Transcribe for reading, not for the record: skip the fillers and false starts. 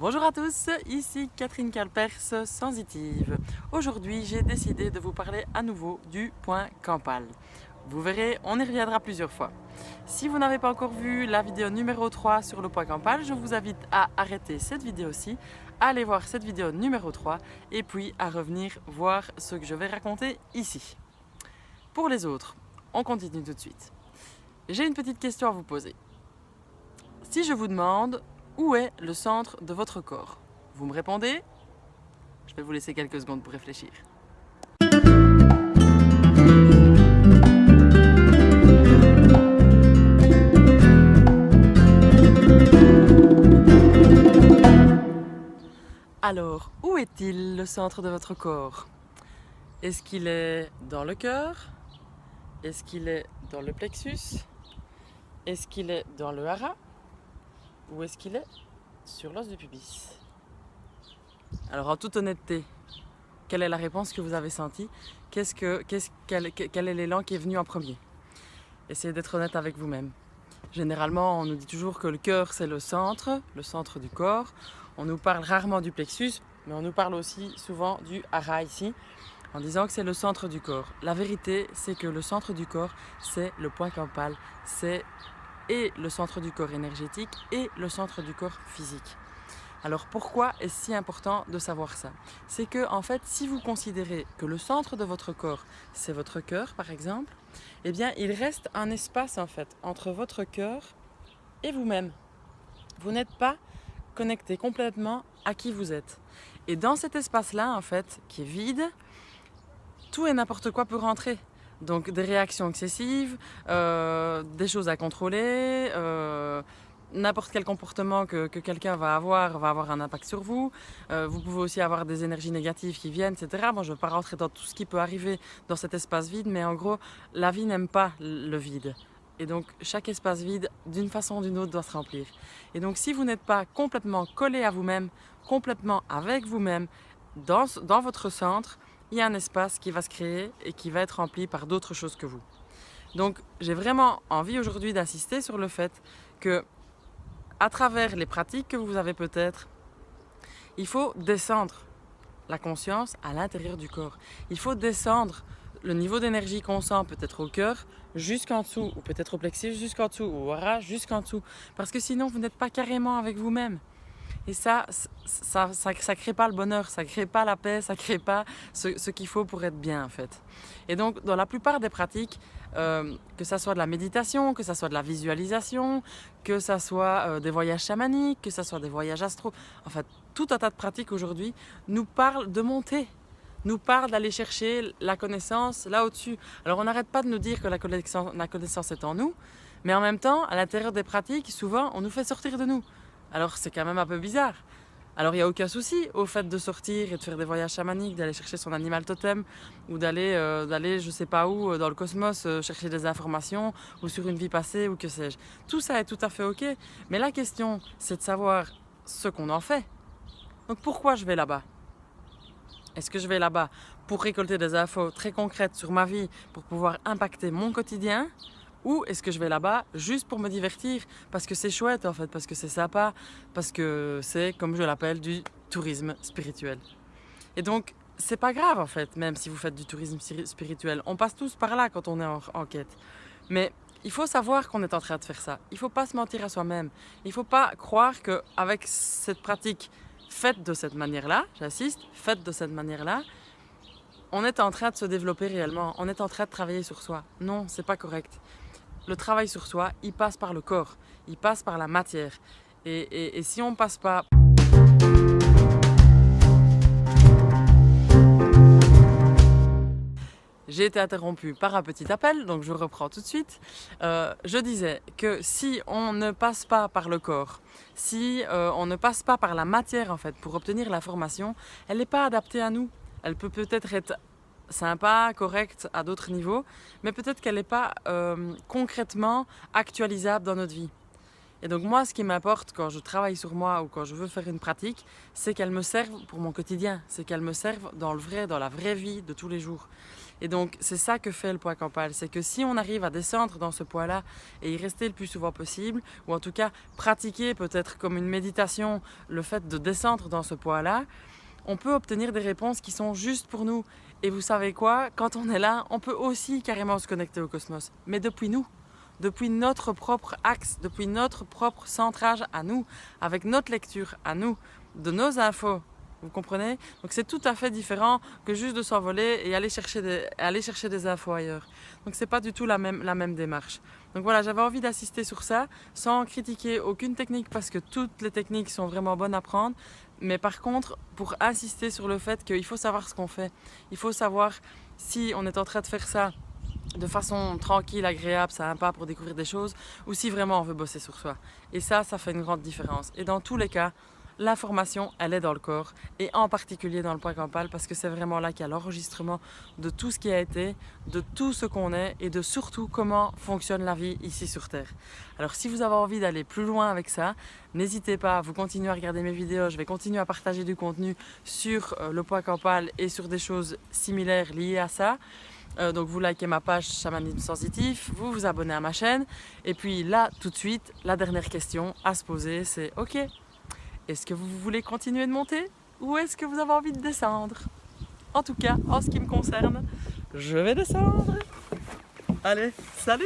Bonjour à tous, ici Catherine Calpers, sensitive. Aujourd'hui, j'ai décidé de vous parler à nouveau du point Campal. Vous verrez, on y reviendra plusieurs fois. Si vous n'avez pas encore vu la vidéo numéro 3 sur le point Campal, je vous invite à arrêter cette vidéo-ci, à aller voir cette vidéo numéro 3 et puis à revenir voir ce que je vais raconter ici. Pour les autres, on continue tout de suite. J'ai une petite question à vous poser. Si je vous demande où est le centre de votre corps, vous me répondez? Je vais vous laisser quelques secondes pour réfléchir. Alors, où est-il le centre de votre corps? Est-ce qu'il est dans le cœur? Est-ce qu'il est dans le plexus? Est-ce qu'il est dans le hara? Ou est-ce qu'il est sur l'os du pubis? Alors en toute honnêteté, quelle est la réponse que vous avez sentie? Quel est l'élan qui est venu en premier? Essayez d'être honnête avec vous-même. Généralement, on nous dit toujours que le cœur c'est le centre du corps. On nous parle rarement du plexus, mais on nous parle aussi souvent du hara ici, en disant que c'est le centre du corps. La vérité, c'est que le centre du corps, c'est le point campal, c'est et le centre du corps énergétique et le centre du corps physique. Alors pourquoi est-ce si important de savoir ça? C'est que en fait, si vous considérez que le centre de votre corps, c'est votre cœur par exemple, eh bien il reste un espace en fait entre votre cœur et vous-même. Vous n'êtes pas connecté complètement à qui vous êtes. Et dans cet espace-là en fait, qui est vide, tout et n'importe quoi peut rentrer. Donc des réactions excessives, des choses à contrôler, n'importe quel comportement que quelqu'un va avoir un impact sur vous. Vous pouvez aussi avoir des énergies négatives qui viennent, etc. Bon, je ne vais pas rentrer dans tout ce qui peut arriver dans cet espace vide, mais en gros, la vie n'aime pas le vide. Et donc chaque espace vide, d'une façon ou d'une autre, doit se remplir. Et donc si vous n'êtes pas complètement collé à vous-même, complètement avec vous-même, dans votre centre, il y a un espace qui va se créer et qui va être rempli par d'autres choses que vous. Donc j'ai vraiment envie aujourd'hui d'insister sur le fait que, à travers les pratiques que vous avez peut-être, il faut descendre la conscience à l'intérieur du corps. Il faut descendre le niveau d'énergie qu'on sent peut-être au cœur jusqu'en dessous, ou peut-être au plexus jusqu'en dessous, ou au hara jusqu'en dessous. Parce que sinon vous n'êtes pas carrément avec vous-même. Et ça crée pas le bonheur, ça crée pas la paix, ça crée pas ce qu'il faut pour être bien en fait. Et donc dans la plupart des pratiques, que ça soit de la méditation, que ça soit de la visualisation, que ça soit des voyages chamaniques, que ça soit des voyages astro, en fait tout un tas de pratiques aujourd'hui nous parlent de monter, nous parlent d'aller chercher la connaissance là au-dessus. Alors on n'arrête pas de nous dire que la connaissance est en nous, mais en même temps à l'intérieur des pratiques souvent on nous fait sortir de nous. Alors c'est quand même un peu bizarre. Alors il n'y a aucun souci au fait de sortir et de faire des voyages chamaniques, d'aller chercher son animal totem ou d'aller je sais pas où dans le cosmos chercher des informations ou sur une vie passée ou que sais-je. Tout ça est tout à fait ok, mais la question c'est de savoir ce qu'on en fait. Donc pourquoi je vais là-bas? Est-ce que je vais là-bas pour récolter des infos très concrètes sur ma vie pour pouvoir impacter mon quotidien? Ou est-ce que je vais là-bas juste pour me divertir? Parce que c'est chouette en fait, parce que c'est sympa, parce que c'est, comme je l'appelle, du tourisme spirituel. Et donc, c'est pas grave en fait, même si vous faites du tourisme spirituel. On passe tous par là quand on est en quête. Mais il faut savoir qu'on est en train de faire ça. Il ne faut pas se mentir à soi-même. Il ne faut pas croire qu'avec cette pratique faite de cette manière-là, j'insiste, faite de cette manière-là, on est en train de se développer réellement. On est en train de travailler sur soi. Non, c'est pas correct. Le travail sur soi, il passe par le corps, il passe par la matière. Et si on ne passe pas... J'ai été interrompue par un petit appel, donc je reprends tout de suite. Je disais que si on ne passe pas par le corps, si on ne passe pas par la matière en fait pour obtenir l'information, elle n'est pas adaptée à nous. Elle peut peut-être être sympa, correcte à d'autres niveaux, mais peut-être qu'elle n'est pas concrètement actualisable dans notre vie. Et donc moi, ce qui m'importe quand je travaille sur moi ou quand je veux faire une pratique, c'est qu'elle me serve pour mon quotidien, c'est qu'elle me serve dans le vrai, dans la vraie vie de tous les jours. Et donc c'est ça que fait le poids campal, c'est que si on arrive à descendre dans ce poids-là et y rester le plus souvent possible, ou en tout cas pratiquer peut-être comme une méditation le fait de descendre dans ce poids-là, on peut obtenir des réponses qui sont justes pour nous. Et vous savez quoi, quand on est là, on peut aussi carrément se connecter au cosmos, mais depuis nous. Depuis notre propre axe, depuis notre propre centrage à nous, avec notre lecture à nous, de nos infos. Vous comprenez? Donc c'est tout à fait différent que juste de s'envoler et aller chercher des infos ailleurs. Donc c'est pas du tout la même démarche. Donc voilà, j'avais envie d'assister sur ça, sans critiquer aucune technique parce que toutes les techniques sont vraiment bonnes à prendre. Mais par contre, pour insister sur le fait qu'il faut savoir ce qu'on fait. Il faut savoir si on est en train de faire ça de façon tranquille, agréable, sympa pour découvrir des choses, ou si vraiment on veut bosser sur soi. Et ça fait une grande différence. Et dans tous les cas, l'information, elle est dans le corps, et en particulier dans le poids campal, parce que c'est vraiment là qu'il y a l'enregistrement de tout ce qui a été, de tout ce qu'on est, et de surtout comment fonctionne la vie ici sur Terre. Alors si vous avez envie d'aller plus loin avec ça, n'hésitez pas, vous continuez à regarder mes vidéos, je vais continuer à partager du contenu sur le poids campal et sur des choses similaires liées à ça. Donc vous likez ma page Chamanisme Sensitif, vous vous abonnez à ma chaîne. Et puis là, tout de suite, la dernière question à se poser, c'est ok, est-ce que vous voulez continuer de monter ou est-ce que vous avez envie de descendre? En tout cas, en ce qui me concerne, je vais descendre. Allez, salut!